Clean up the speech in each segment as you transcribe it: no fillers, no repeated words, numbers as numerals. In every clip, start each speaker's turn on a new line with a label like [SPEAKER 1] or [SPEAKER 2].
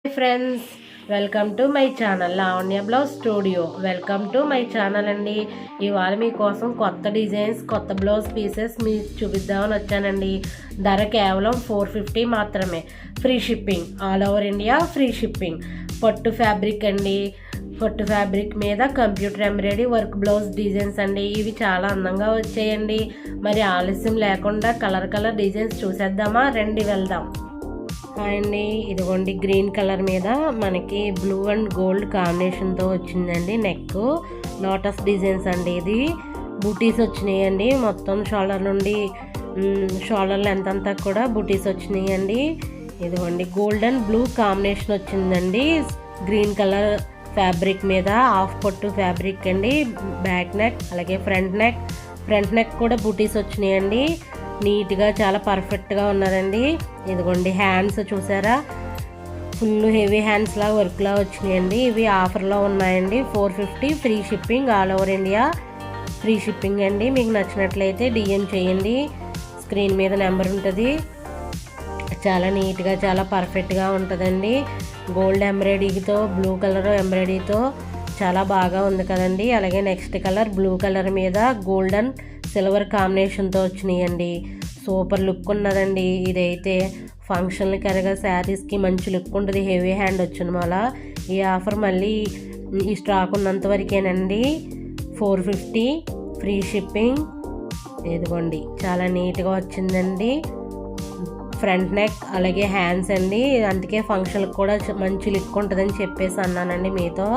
[SPEAKER 1] Friends, welcome to my channel Lavanya blouse studio. Welcome to my channel అండి. ఇవాళ మీకోసం కొత్త డిజైన్స్, కొత్త బ్లౌజ్ పీసెస్ మీకు చూపిద్దామని వచ్చానండి. ధర కేవలం 450 మాత్రమే. Free shipping, all over India free shipping. పట్టు ఫ్యాబ్రిక్ అండి. పట్టు ఫ్యాబ్రిక్ మీద computer embroidery work blouse designs అండి. ఇవి చాలా అందంగా వచ్చాయండి. మరి ఆలస్యం లేకుండా కలర్ డిజైన్స్ చూసేద్దామా? రండి వెళ్దాం. అండి, ఇదిగోండి గ్రీన్ కలర్ మీద మనకి బ్లూ అండ్ గోల్డ్ కాంబినేషన్తో వచ్చిందండి. నెక్ లోటస్ డిజైన్స్ అండి. ఇది బూటీస్ వచ్చినాయండి. మొత్తం షోల్డర్ నుండి షోల్డర్ లెంత్ అంతా కూడా బూటీస్ వచ్చినాయండి. ఇదిగోండి గోల్డ్ అండ్ బ్లూ కాంబినేషన్ వచ్చిందండి. గ్రీన్ కలర్ ఫ్యాబ్రిక్ మీద హాఫ్ పట్టు ఫ్యాబ్రిక్ అండి. బ్యాక్ నెక్ అలాగే ఫ్రంట్ నెక్ కూడా బూటీస్ వచ్చినాయండి. నీట్గా చాలా పర్ఫెక్ట్గా ఉన్నదండి. ఇదిగోండి హ్యాండ్స్ చూసారా, ఫుల్ హెవీ హ్యాండ్స్ లా వర్క్ లా వచ్చినాయండి. ఇవి ఆఫర్లో ఉన్నాయండి. 450 free shipping, all over India free shipping అండి. మీకు నచ్చినట్లయితే డిఎం చేయండి. స్క్రీన్ మీద నెంబర్ ఉంటుంది. చాలా నీట్గా చాలా పర్ఫెక్ట్గా ఉంటుందండి. గోల్డ్ ఎంబ్రాయిడరీతో బ్లూ కలర్ ఎంబ్రాయిడరీతో చాలా బాగా ఉంది కదండి. అలాగే నెక్స్ట్ కలర్ బ్లూ కలర్ మీద గోల్డెన్ సిల్వర్ కాంబినేషన్తో వచ్చినాయండి. సూపర్ లుక్ ఉన్నదండి. ఇదైతే ఫంక్షన్లు కరగా శారీస్కి మంచి లుక్ ఉంటుంది. హెవీ హ్యాండ్ వచ్చిన వల్ల ఈ ఆఫర్ మళ్ళీ ఈ స్టాక్ ఉన్నంత వరకేనండి. 450 ఫ్రీ షిప్పింగ్. ఇదిగోండి చాలా నీట్గా వచ్చిందండి. ఫ్రంట్ నెక్ అలాగే హ్యాండ్స్ అండి. అందుకే ఫంక్షన్కి కూడా మంచి లుక్ ఉంటుందని చెప్పేసి అన్నానండి మీతో.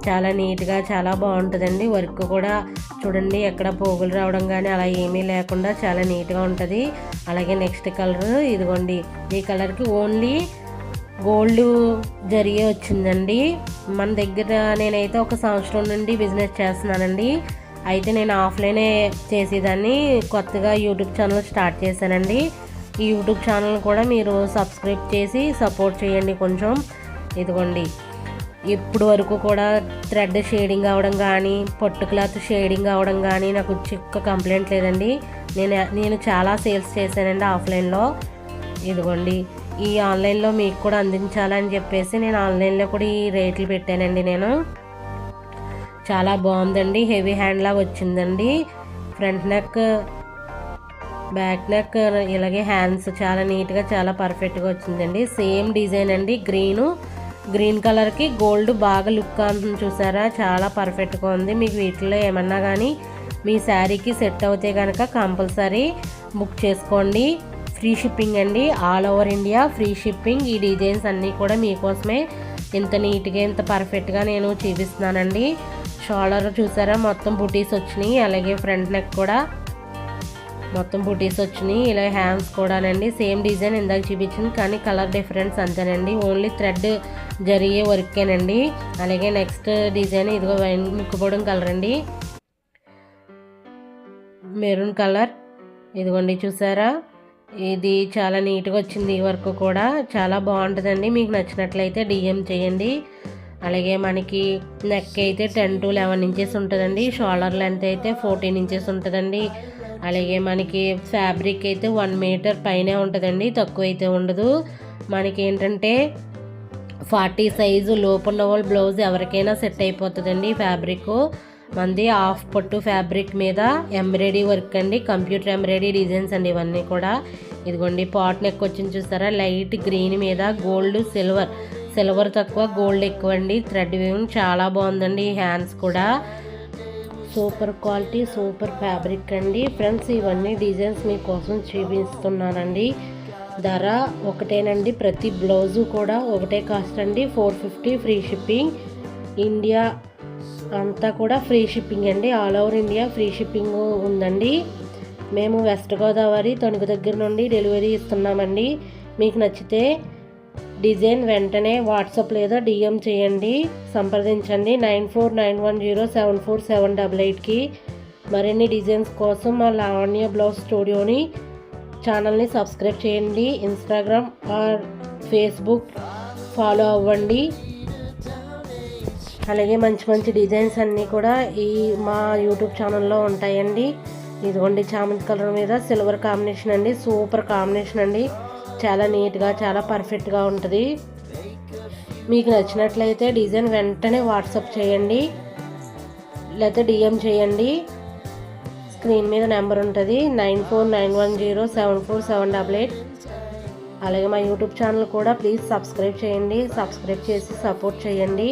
[SPEAKER 1] చాలా నీట్గా చాలా బాగుంటుందండి. వర్క్ కూడా చూడండి, ఎక్కడ పోగులు రావడం కానీ అలా ఏమీ లేకుండా చాలా నీట్గా ఉంటుంది. అలాగే నెక్స్ట్ కలర్ ఇదిగోండి, ఈ కలర్కి ఓన్లీ గోల్డ్ జరిగే వచ్చిందండి. మన దగ్గర నేనైతే 1 సంవత్సరం నుండి బిజినెస్ చేస్తున్నానండి. అయితే నేను ఆఫ్లైనే చేసేదాన్ని. కొత్తగా యూట్యూబ్ ఛానల్ స్టార్ట్ చేశానండి. ఈ యూట్యూబ్ ఛానల్ కూడా మీరు సబ్స్క్రైబ్ చేసి సపోర్ట్ చేయండి కొంచెం. ఇదిగోండి, ఇప్పుడు వరకు కూడా థ్రెడ్ షేడింగ్ అవ్వడం కానీ పట్టు క్లాత్ షేడింగ్ అవ్వడం కానీ నాకు చిక్క కంప్లైంట్ లేదండి. నేను చాలా సేల్స్ చేశానండి ఆఫ్లైన్లో. ఇదిగోండి, ఈ ఆన్లైన్లో మీకు కూడా అందించాలని చెప్పేసి నేను ఆన్లైన్లో కూడా ఈ రేట్లు పెట్టానండి. నేను చాలా బాగుందండి. హెవీ హ్యాండ్ లాగా వచ్చిందండి. ఫ్రంట్ నెక్ బ్యాక్ నెక్ ఇలాగే హ్యాండ్స్ చాలా నీట్గా చాలా పర్ఫెక్ట్గా వచ్చిందండి. సేమ్ డిజైన్ అండి. గ్రీన్ కలర్కి గోల్డ్ బాగా లుక్ అంటుంది చూసారా, చాలా పర్ఫెక్ట్గా ఉంది. మీకు వీటిలో ఏమన్నా కానీ మీ శారీకి సెట్ అవుతే కనుక కంపల్సరీ బుక్ చేసుకోండి. ఫ్రీ షిప్పింగ్ అండి, all over India free shipping. ఈ డిజైన్స్ అన్నీ కూడా మీకోసమే ఇంత నీట్గా ఇంత పర్ఫెక్ట్గా నేను చూపిస్తున్నానండి. షోల్డర్ చూసారా మొత్తం బుటీస్ వచ్చినాయి. అలాగే ఫ్రంట్ నెక్ కూడా మొత్తం బుటీస్ వచ్చినాయి. ఇలా హ్యాండ్స్ కూడానండి. సేమ్ డిజైన్ ఇందాక చూపించింది కానీ కలర్ డిఫరెన్స్ అంతేనండి. ఓన్లీ థ్రెడ్ జరిగే వర్కేనండి. అలాగే నెక్స్ట్ డిజైన్ ఇదిగో వైన్ ముక్కుపోవడం కలర్ అండి, మెరూన్ కలర్. ఇదిగోండి చూసారా, ఇది చాలా నీట్గా వచ్చింది. ఈ వర్క్ కూడా చాలా బాగుంటుందండి. మీకు నచ్చినట్లయితే డిఎం చేయండి. అలాగే మనకి నెక్ అయితే 10 to 11 ఇంచెస్ ఉంటుందండి. షోల్డర్ లెంత్ అయితే 14 ఇంచెస్ ఉంటుందండి. అలాగే మనకి ఫ్యాబ్రిక్ అయితే 1 మీటర్ పైనే ఉంటుందండి, తక్కువ అయితే ఉండదు. మనకి ఏంటంటే 40 సైజు లోపు ఉన్న వాళ్ళు బ్లౌజ్ ఎవరికైనా సెట్ అయిపోతుందండి. ఫ్యాబ్రిక్ మంది హాఫ్ పట్టు ఫ్యాబ్రిక్ మీద ఎంబ్రాయిడరీ వర్క్ అండి. కంప్యూటర్ ఎంబ్రాయిడరీ డిజైన్స్ అండి ఇవన్నీ కూడా. ఇదిగోండి పాట్ నెక్ వచ్చింది చూస్తారా, లైట్ గ్రీన్ మీద గోల్డ్ సిల్వర్ తక్కువ గోల్డ్ ఎక్కువ అండి. థ్రెడ్ వీవింగ్ చాలా బాగుందండి. హ్యాండ్స్ కూడా సూపర్ క్వాలిటీ సూపర్ ఫ్యాబ్రిక్ అండి. ఫ్రెండ్స్, ఇవన్నీ డిజైన్స్ మీకోసం చూపిస్తున్నానండి. ధర ఒకటేనండి. ప్రతి బ్లౌజు కూడా ఒకటే కాస్ట్ అండి. 450 ఫ్రీ షిప్పింగ్. ఇండియా అంతా కూడా ఫ్రీ షిప్పింగ్ అండి. All over India free shipping ఉందండి. మేము వెస్ట్ గోదావరి తణుకు దగ్గర నుండి డెలివరీ ఇస్తున్నామండి. మీకు నచ్చితే డిజైన్ వెంటనే వాట్సాప్ లేదా డిఎం చేయండి, సంప్రదించండి 9491074788కి. మరిన్ని డిజైన్స్ కోసం మా లావణ్య బ్లౌజ్ స్టూడియోని ఛానల్ని సబ్స్క్రైబ్ చేయండి. ఇన్స్టాగ్రామ్ ఆర్ ఫేస్బుక్ ఫాలో అవ్వండి. అలాగే మంచి డిజైన్స్ అన్నీ కూడా మా యూట్యూబ్ ఛానల్లో ఉంటాయండి. ఇదిగోండి చామంతి కలర్ మీద సిల్వర్ కాంబినేషన్ అండి. సూపర్ కాంబినేషన్ అండి. చాలా నీట్గా చాలా పర్ఫెక్ట్గా ఉంటుంది. మీకు నచ్చినట్లయితే డిజైన్ వెంటనే వాట్సాప్ చేయండి, లేకపోతే డిఎం చేయండి. స్క్రీన్ మీద నెంబర్ ఉంటుంది 9491074788. అలాగే మా యూట్యూబ్ ఛానల్ కూడా ప్లీజ్ సబ్స్క్రైబ్ చేయండి, సబ్స్క్రైబ్ చేసి సపోర్ట్ చేయండి.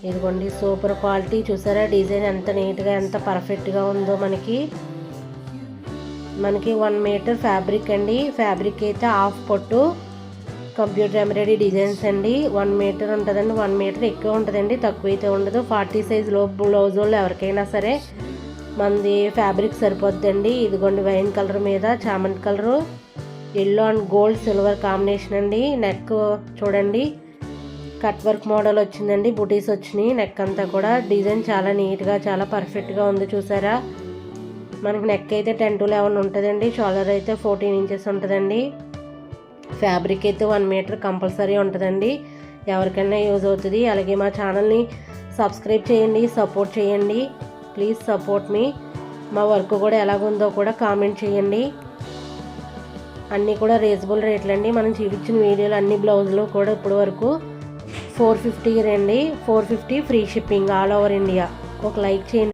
[SPEAKER 1] ఇదిగోండి సూపర్ క్వాలిటీ, చూసారా డిజైన్ ఎంత నీట్గా ఎంత పర్ఫెక్ట్గా ఉందో. మనకి 1 మీటర్ ఫ్యాబ్రిక్ అండి. ఫ్యాబ్రిక్ అయితే హాఫ్ పొట్టు కంప్యూటర్ ఎంబ్రాయిడరీ డిజైన్స్ అండి. 1 మీటర్ ఉంటుందండి. 1 మీటర్ ఎక్కువ ఉంటుందండి, తక్కువ అయితే ఉండదు. 40 సైజ్ లో బ్లౌజ్ వాళ్ళు ఎవరికైనా సరే మనది ఫ్యాబ్రిక్ సరిపోద్దండి. ఇదిగోండి వైన్ కలర్ మీద చామంతి colour, yellow and gold silver combination అండి. నెక్ చూడండి కట్ వర్క్ మోడల్ వచ్చిందండి, బుటీస్ వచ్చినాయి. నెక్ అంతా కూడా డిజైన్ చాలా నీట్గా చాలా పర్ఫెక్ట్గా ఉంది చూసారా. మనకి నెక్ అయితే 10 to 11 ఉంటుందండి. షోల్డర్ అయితే 14 ఇంచెస్ ఉంటుందండి. ఫ్యాబ్రిక్ అయితే 1 మీటర్ కంపల్సరీ ఉంటుందండి, ఎవరికైనా యూజ్ అవుతుంది. అలాగే మా ఛానల్ని సబ్స్క్రైబ్ చేయండి, సపోర్ట్ చేయండి. ప్లీజ్ సపోర్ట్ మీ. మా వర్క్ కూడా ఎలాగుందో కూడా కామెంట్ చేయండి. అన్నీ కూడా రీజనబుల్ రేట్లు అండి. మనం చూపించిన వీడియోలు అన్ని బ్లౌజులు కూడా ఇప్పటి వరకు 450 రండి. 450 free shipping all over India. ఒక లైక్ చేయండి.